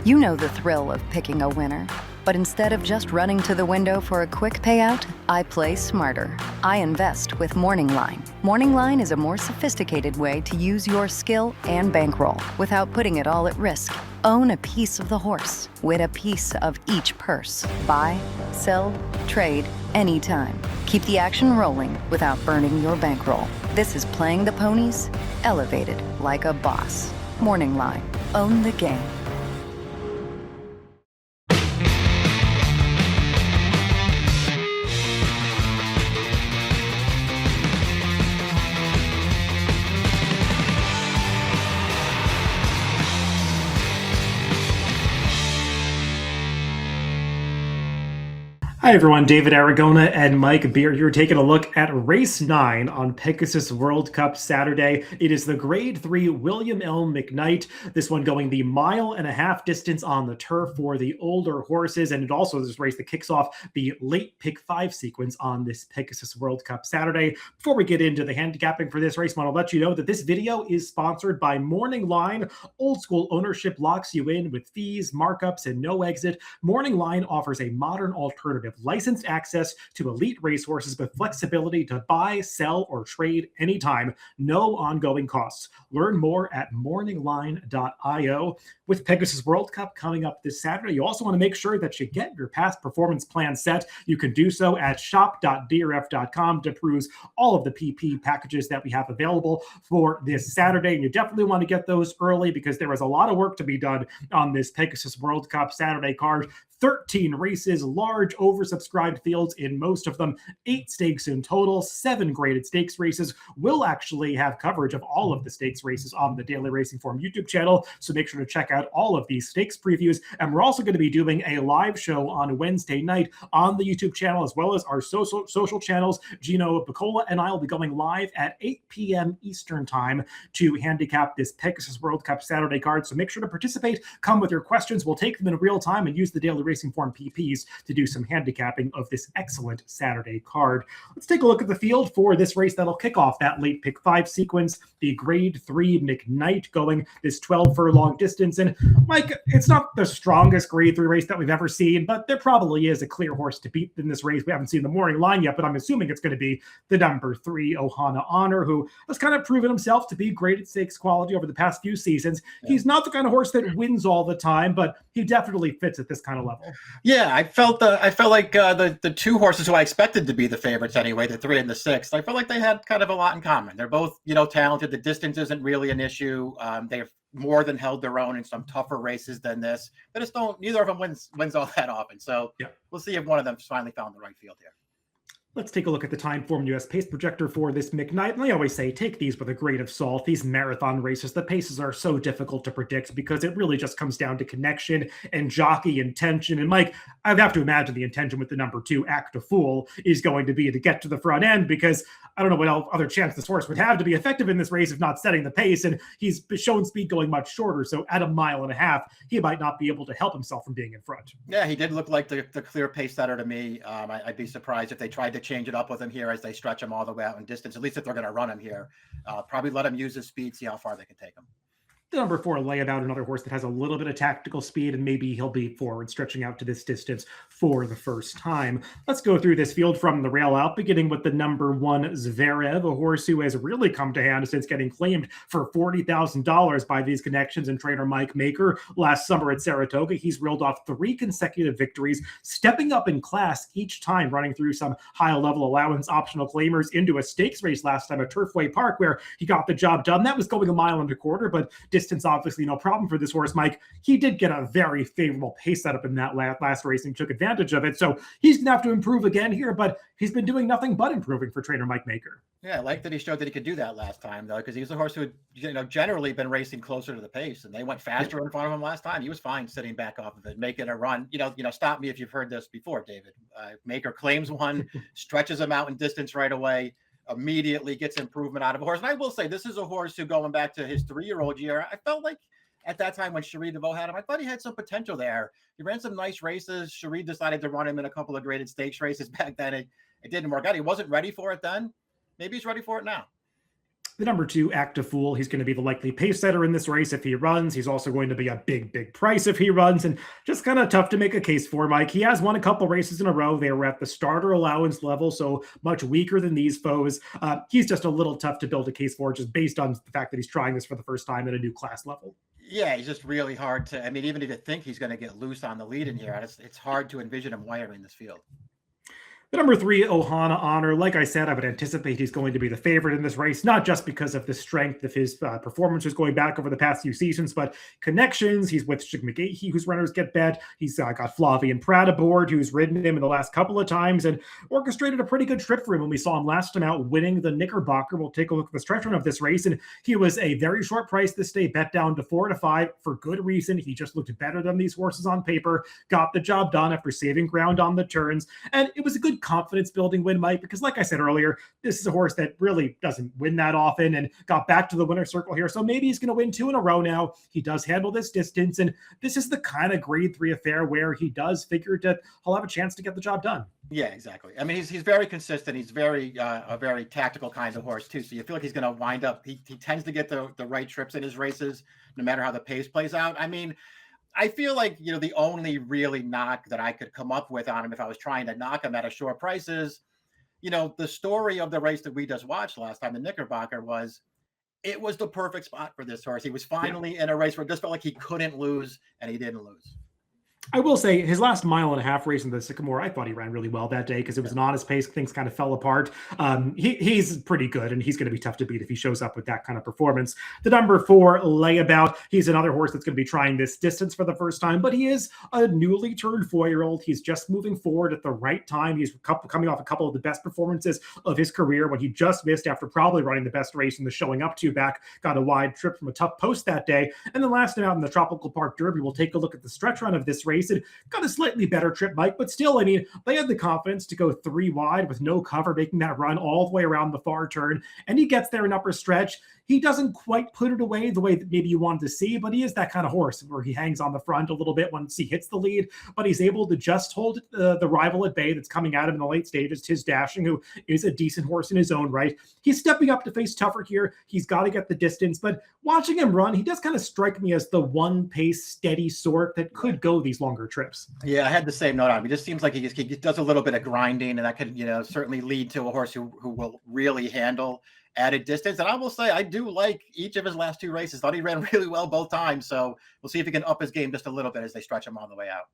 You know the thrill of picking a winner. But instead of just running to the window for a quick payout, I play smarter. I invest with Morning Line. Morning Line is a more sophisticated way to use your skill and bankroll without putting it all at risk. Own a piece of the horse with a piece of each purse. Buy, sell, trade, anytime. Keep the action rolling without burning your bankroll. This is playing the ponies, elevated like a boss. Morning Line. Own the game. Hi everyone, David Aragona and Mike Beer here taking a look at race 9 on Pegasus World Cup Saturday. It is the grade 3 William L. McKnight, this one going the 1.5-mile distance on the turf for the older horses, and it also is this race that kicks off the late pick 5 sequence on this Pegasus World Cup Saturday. Before we get into the handicapping for this race, I want to let you know that this video is sponsored by Morning Line. Old school ownership locks you in with fees, markups, and no exit. Morning Line offers a modern alternative. Licensed access to elite racehorses with flexibility to buy, sell, or trade anytime. No ongoing costs. Learn more at morningline.io. With Pegasus World Cup coming up this Saturday, you also want to make sure that you get your past performance plan set. You can do so at shop.drf.com to peruse all of the PP packages that we have available for this Saturday. And you definitely want to get those early because there is a lot of work to be done on this Pegasus World Cup Saturday card. 13 races, large oversubscribed fields in most of them, 8 stakes in total, 7 graded stakes races. We'll actually have coverage of all of the stakes races on the Daily Racing Form YouTube channel, so make sure to check out all of these stakes previews. And we're also going to be doing a live show on Wednesday night on the YouTube channel, as well as our social channels. Gino Picola and I will be going live at 8 p.m. Eastern time to handicap this Pegasus World Cup Saturday card. So make sure to participate. Come with your questions. We'll take them in real time and use the Daily Racing Form PPs to do some handicapping of this excellent Saturday card. Let's take a look at the field for this race that'll kick off that late pick 5 sequence. The grade 3 McKnight going this 12 furlong distance. And Mike, it's not the strongest grade 3 race that we've ever seen, but there probably is a clear horse to beat in this race. We haven't seen the morning line yet, but I'm assuming it's going to be the number 3 Ohana Honor, who has kind of proven himself to be graded stakes quality over the past few seasons. Yeah. He's not the kind of horse that wins all the time, but he definitely fits at this kind of level. Yeah, I felt like the 2 horses who I expected to be the favorites anyway, the 3 and the 6, I felt like they had kind of a lot in common. They're both, talented. The distance isn't really an issue. They've more than held their own in some tougher races than this. But neither of them wins all that often. So yeah, we'll see if one of them finally found the right field here. Let's take a look at the Timeform US pace projector for this McKnight. And I always say, take these with a grain of salt. These marathon races, the paces are so difficult to predict because it really just comes down to connection and jockey intention. And Mike, I'd have to imagine the intention with the number 2, Act a Fool, is going to be to get to the front end, because I don't know what other chance this horse would have to be effective in this race if not setting the pace. And he's shown speed going much shorter. So at 1.5 miles, he might not be able to help himself from being in front. Yeah, he did look like the clear pace setter to me. I'd be surprised if they tried to change it up with him here as they stretch him all the way out in distance, at least if they're going to run him here. Probably let him use his speed, see how far they can take him. The number 4, lay it out, another horse that has a little bit of tactical speed, and maybe he'll be forward, stretching out to this distance for the first time. Let's go through this field from the rail out, beginning with the number 1, Zverev, a horse who has really come to hand since getting claimed for $40,000 by these connections and trainer Mike Maker last summer at Saratoga. He's reeled off 3 consecutive victories, stepping up in class each time, running through some high-level allowance optional claimers into a stakes race last time at Turfway Park, where he got the job done. That was going 1.25 miles, but distance obviously no problem for this horse, Mike. He did get a very favorable pace setup in that last race and took advantage of it. So he's going to have to improve again here, but he's been doing nothing but improving for trainer Mike Maker. Yeah, I like that he showed that he could do that last time, though, because he's a horse who had generally been racing closer to the pace, and they went faster in front of him last time. He was fine sitting back off of it, making a run. Stop me if you've heard this before, David. Maker claims one, stretches him out in distance right away, immediately gets improvement out of a horse. And I will say, this is a horse who, going back to his 3-year-old year, I felt like at that time when Cherie DeVaux had him, I thought he had some potential there. He ran some nice races. Cherie decided to run him in a couple of graded stakes races back then. It didn't work out. He wasn't ready for it then. Maybe he's ready for it now. The number 2, Active Fool, he's going to be the likely pace setter in this race if he runs. He's also going to be a big, big price if he runs, and just kind of tough to make a case for, Mike. He has won a couple races in a row. They were at the starter allowance level, so much weaker than these foes. He's just a little tough to build a case for, just based on the fact that he's trying this for the first time at a new class level. Yeah, he's just really hard to, I mean, even if you think he's going to get loose on the lead in here, it's hard to envision him wiring this field. The number 3, Ohana Honor, like I said, I would anticipate he's going to be the favorite in this race, not just because of the strength of his performances going back over the past few seasons, but connections. He's with Shig McGahee, whose runners get bet. He's got Flavien Prat aboard, who's ridden him in the last couple of times and orchestrated a pretty good trip for him when we saw him last time out winning the Knickerbocker. We'll take a look at the stretch run of this race, and he was a very short price this day, bet down to 4 to 5 for good reason. He just looked better than these horses on paper, got the job done after saving ground on the turns, and it was a good confidence building win, Mike, because like I said earlier, this is a horse that really doesn't win that often and got back to the winner's circle here. So maybe he's going to win 2 in a row now. He does handle this distance, and this is the kind of grade 3 affair where he does figure that he'll have a chance to get the job done. Yeah, exactly. I mean, he's very consistent. He's very a very tactical kind of horse too. So you feel like he's going to wind up. He tends to get the right trips in his races, no matter how the pace plays out. I mean, I feel like, the only really knock that I could come up with on him if I was trying to knock him at a short price is, the story of the race that we just watched last time, the Knickerbocker, was it was the perfect spot for this horse. He was finally in a race where it just felt like he couldn't lose, and he didn't lose. I will say his last mile and a half race in the Sycamore, I thought he ran really well that day because it was an honest pace. Things kind of fell apart. He's pretty good, and he's going to be tough to beat if he shows up with that kind of performance. The number 4, Layabout, he's another horse that's going to be trying this distance for the first time, but he is a newly turned 4-year-old. He's just moving forward at the right time. He's coming off a couple of the best performances of his career when he just missed after probably running the best race in the showing up to back, got a wide trip from a tough post that day. And then last time out in the Tropical Park Derby, we'll take a look at the stretch run of this race. And got a slightly better trip, Mike, but still, I mean, they had the confidence to go 3 wide with no cover, making that run all the way around the far turn. And he gets there in upper stretch. He doesn't quite put it away the way that maybe you wanted to see, but he is that kind of horse where he hangs on the front a little bit once he hits the lead, but he's able to just hold the rival at bay that's coming at him in the late stages. Tiz Dashing, who is a decent horse in his own right. He's stepping up to face tougher here. He's got to get the distance, but watching him run, he does kind of strike me as the one pace steady sort that could go these longer trips. Yeah, I had the same note on him. It just seems like he does a little bit of grinding, and that could, certainly lead to a horse who will really handle added distance. And I will say, I do like each of his last 2 races. Thought he ran really well both times. So we'll see if he can up his game just a little bit as they stretch him on the way out.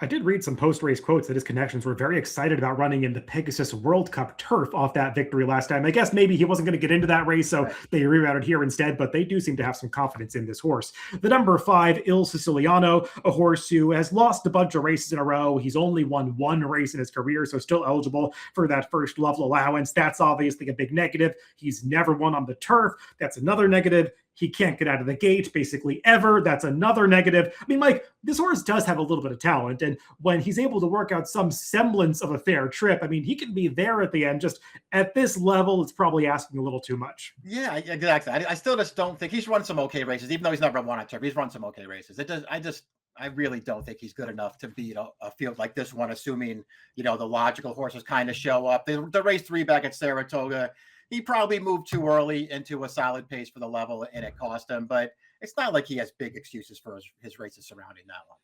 I did read some post-race quotes that his connections were very excited about running in the Pegasus World Cup turf off that victory last time. I guess maybe he wasn't going to get into that race, so they rerouted here instead, but they do seem to have some confidence in this horse. The number 5, Il Siciliano, a horse who has lost a bunch of races in a row. He's only won 1 race in his career, so still eligible for that first level allowance. That's obviously a big negative. He's never won on the turf. That's another negative. He can't get out of the gate basically ever. That's another negative. I mean, Mike, this horse does have a little bit of talent. And when he's able to work out some semblance of a fair trip, I mean, he can be there at the end. Just at this level, it's probably asking a little too much. Yeah, exactly. I still just don't think he's run some okay races, even though he's never won a turf. He's run some okay races. I really don't think he's good enough to beat a field like this one, assuming, the logical horses kind of show up. The race 3 back at Saratoga, he probably moved too early into a solid pace for the level, and it cost him. But it's not like he has big excuses for his races surrounding that one.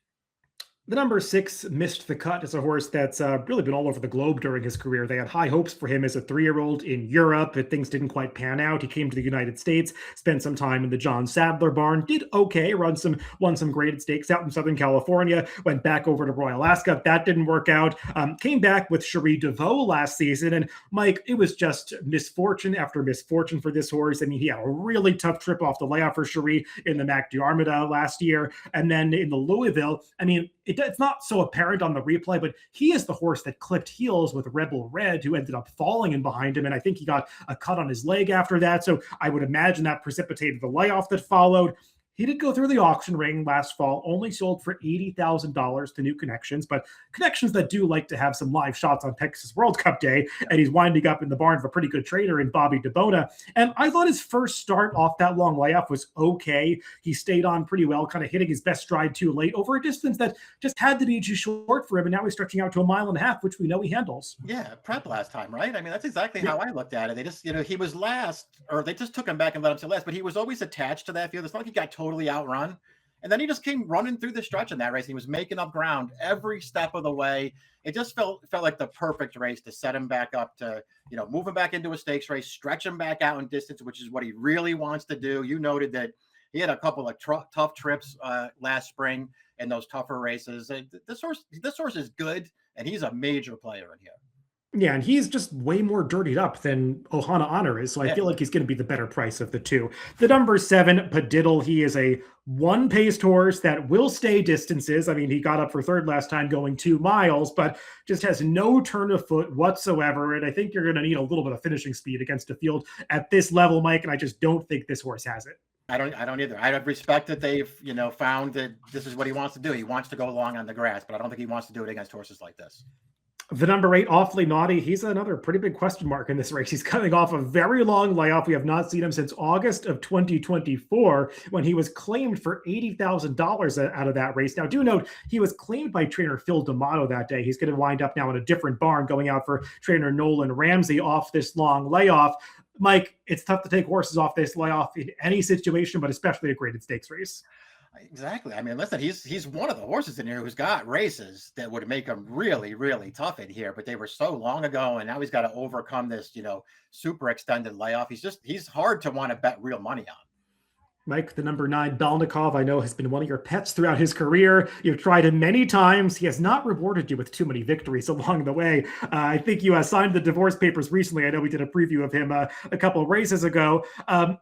The number 6, Missed the Cut, is a horse that's really been all over the globe during his career. They had high hopes for him as a 3-year-old in Europe, but things didn't quite pan out. He came to the United States, spent some time in the John Sadler barn, did okay, won some graded stakes out in Southern California, went back over to Royal Ascot. That didn't work out. Came back with Cherie DeVaux last season, and Mike, it was just misfortune after misfortune for this horse. I mean, he had a really tough trip off the layoff for Cherie in the Mac d'Armada last year, and then in the Louisville, I mean, it's not so apparent on the replay, but he is the horse that clipped heels with Rebel Red, who ended up falling in behind him. And I think he got a cut on his leg after that. So I would imagine that precipitated the layoff that followed. He did go through the auction ring last fall, only sold for $80,000 to new connections, but connections that do like to have some live shots on Pegasus World Cup day. And he's winding up in the barn of a pretty good trader in Bobby DeBona. And I thought his first start off that long layoff was okay. He stayed on pretty well, kind of hitting his best stride too late over a distance that just had to be too short for him. And now he's stretching out to 1.5 miles, which we know he handles. Yeah, prep last time, right? I mean, that's exactly how I looked at it. They just, he was last, or they just took him back and let him to last, but he was always attached to that field. It's not like he got totally outrun. And then he just came running through the stretch in that race. He was making up ground every step of the way. It just felt like the perfect race to set him back up to, move him back into a stakes race, stretch him back out in distance, which is what he really wants to do. You noted that he had a couple of tough trips last spring in those tougher races. This horse is good, and he's a major player in here. Yeah, and he's just way more dirtied up than Ohana Honor is, so I feel like he's going to be the better price of the two. The number 7, Padiddle, he is a one-paced horse that will stay distances. I mean, he got up for third last time going 2 miles, but just has no turn of foot whatsoever, and I think you're going to need a little bit of finishing speed against a field at this level, Mike, and I just don't think this horse has it. I don't either. I respect that they've, found that this is what he wants to do. He wants to go long on the grass, but I don't think he wants to do it against horses like this. The number 8, Awfully Naughty, he's another pretty big question mark in this race. He's coming off a very long layoff. We have not seen him since August of 2024 when he was claimed for $80,000 out of that race. Now, do note, he was claimed by trainer Phil D'Amato that day. He's going to wind up now in a different barn going out for trainer Nolan Ramsey off this long layoff. Mike, it's tough to take horses off this layoff in any situation, but especially a graded stakes race. Exactly. I mean, listen, he's one of the horses in here who's got races that would make him really, really tough in here, but they were so long ago, and now he's got to overcome this, super extended layoff. He's hard to want to bet real money on. Mike, the number 9, Balnikov, I know has been one of your pets throughout his career. You've tried him many times. He has not rewarded you with too many victories along the way. I think you signed the divorce papers recently. I know we did a preview of him a couple of races ago.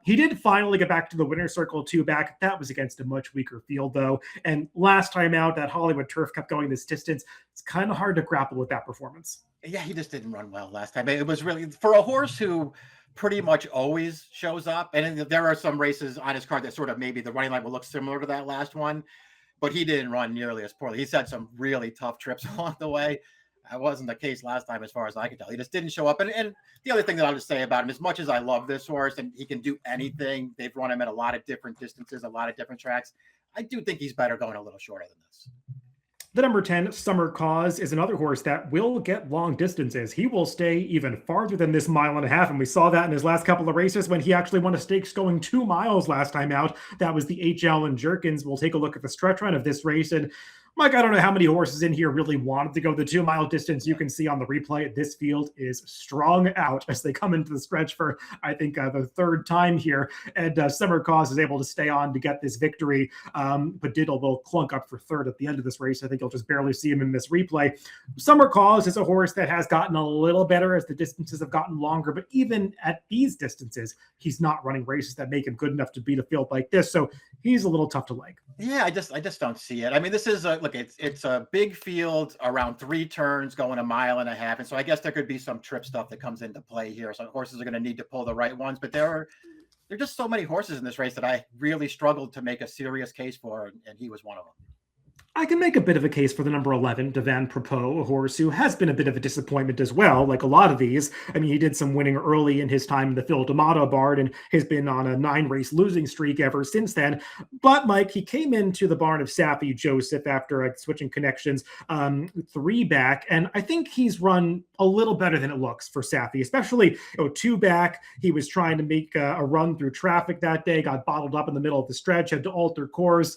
He did finally get back to the winner's circle 2 back. That was against a much weaker field, though. And last time out, that Hollywood turf kept going this distance. It's kind of hard to grapple with that performance. Yeah, he just didn't run well last time. It was really, for a horse who pretty much always shows up. And there are some races on his card that sort of maybe the running line will look similar to that last one, but he didn't run nearly as poorly. He's had some really tough trips along the way. That wasn't the case last time, as far as I can tell. He just didn't show up. And the other thing that I'll just say about him, as much as I love this horse and he can do anything, they've run him at a lot of different distances, a lot of different tracks. I do think he's better going a little shorter than this. The number 10, Summer Cause, is another horse that will get long distances. He will stay even farther than this 1.5 miles, and we saw that in his last couple of races when he actually won a stakes going 2 miles last time out. That was the H. Allen Jerkins. We'll take a look at the stretch run of this race, and Mike, I don't know how many horses in here really wanted to go the 2 mile distance. You can see on the replay, this field is strung out as they come into the stretch for, I think, the 3rd time here. And Summer Cause is able to stay on to get this victory. But Diddle will clunk up for 3rd at the end of this race. I think you'll just barely see him in this replay. Summer Cause is a horse that has gotten a little better as the distances have gotten longer. But even at these distances, he's not running races that make him good enough to beat a field like this. So he's a little tough to like. Yeah, I just don't see it. I mean, this is look, it's a big field around 3 turns going 1.5 miles, and so I guess there could be some trip stuff that comes into play here. So horses are going to need to pull the right ones, but there are just so many horses in this race that I really struggled to make a serious case for, and he was one of them. I can make a bit of a case for the number 11, Devan Propos, a horse who has been a bit of a disappointment as well, like a lot of these. I mean, he did some winning early in his time in the Phil D'Amato barn and has been on a 9-race losing streak ever since then. But, Mike, he came into the barn of Safi Joseph after switching connections 3 back, and I think he's run a little better than it looks for Safi, especially 2 back. He was trying to make a run through traffic that day, got bottled up in the middle of the stretch, had to alter course,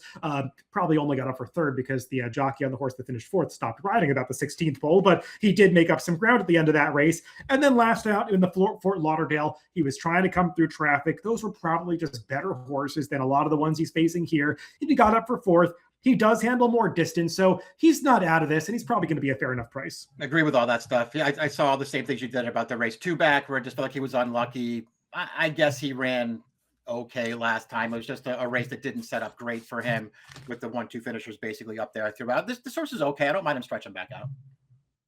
probably only got up for 3rd because the jockey on the horse that finished 4th stopped riding about the 16th pole, but he did make up some ground at the end of that race. And then last out in the Fort Lauderdale, he was trying to come through traffic. Those were probably just better horses than a lot of the ones he's facing here. He got up for 4th. He does handle more distance, so he's not out of this, and he's probably going to be a fair enough price. I agree with all that stuff. Yeah, I saw all the same things you did about the race 2 back, where it just felt like he was unlucky. I guess he ran okay last time. It was just a race that didn't set up great for him with the 1-2 finishers basically up there throughout. This horse is okay. I don't mind him stretching back out.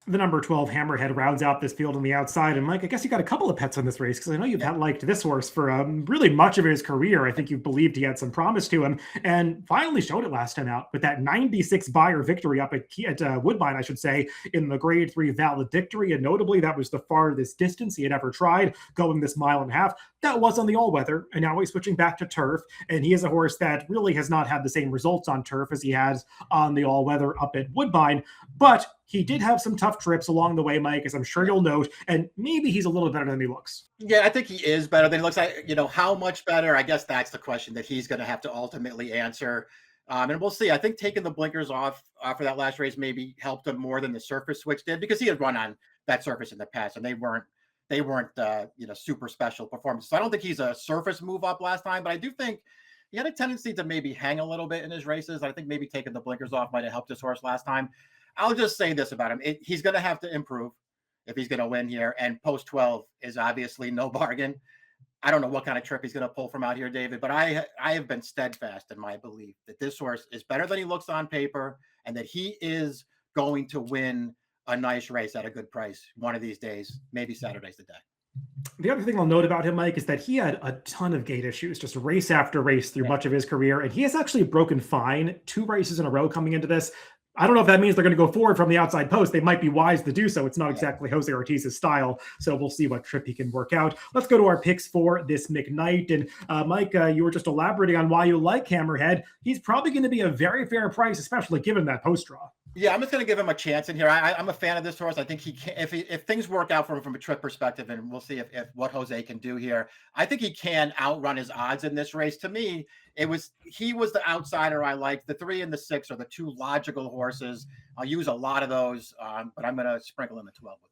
The number 12 Hammerhead rounds out this field on the outside. And Mike, I guess you got a couple of pets on this race because I know you've Yeah. liked this horse for really much of his career. I think you believed he had some promise to him and finally showed it last time out with that 96 buyer victory up at Woodbine, I should say, in the Grade 3 valedictory. And notably, that was the farthest distance he had ever tried, going this mile and a half. That was on the all-weather, and now he's switching back to turf. And he is a horse that really has not had the same results on turf as he has on the all-weather up at Woodbine. But he did have some tough trips along the way, Mike, as I'm sure you'll note, and maybe he's a little better than he looks. Yeah, I think he is better than he looks like. How much better? I guess that's the question that he's going to have to ultimately answer. And we'll see. I think taking the blinkers off for that last race maybe helped him more than the surface switch did, because he had run on that surface in the past, and they weren't super special performances. So I don't think he's a surface move up last time, but I do think he had a tendency to maybe hang a little bit in his races. I think maybe taking the blinkers off might have helped his horse last time. I'll just say this about him. He's going to have to improve if he's going to win here. And post 12 is obviously no bargain. I don't know what kind of trip he's going to pull from out here, David, but I have been steadfast in my belief that this horse is better than he looks on paper and that he is going to win a nice race at a good price one of these days. Maybe Saturday's the day. The other thing I'll note about him, Mike, is that he had a ton of gait issues, just race after race through much of his career. And he has actually broken fine 2 races in a row coming into this. I don't know if that means they're going to go forward from the outside post. They might be wise to do so. It's not exactly Jose Ortiz's style. So we'll see what trip he can work out. Let's go to our picks for this McKnight. And Mike, you were just elaborating on why you like Hammerhead. He's probably going to be a very fair price, especially given that post draw. Yeah, I'm just going to give him a chance in here. I'm a fan of this horse. I think he can, if things work out for him from a trip perspective, and we'll see if what Jose can do here. I think he can outrun his odds in this race. To me, he was the outsider I liked. The 3 and the 6 are the 2 logical horses. I'll use a lot of those, but I'm going to sprinkle in the 12 with them.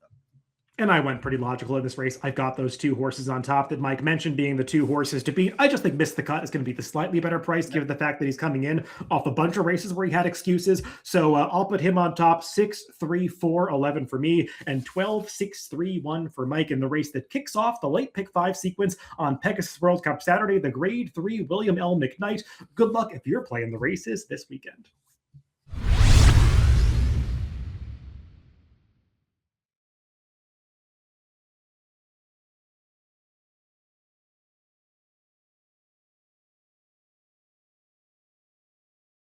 And I went pretty logical in this race. I've got those 2 horses on top that Mike mentioned being the 2 horses to beat. I just think Miss the Cut is going to be the slightly better price, given the fact that he's coming in off a bunch of races where he had excuses. So I'll put him on top 6, 3, 4, 11 for me, and 12, 6, 3, 1 for Mike in the race that kicks off the late pick 5 sequence on Pegasus World Cup Saturday, the Grade 3 William L. McKnight. Good luck if you're playing the races this weekend.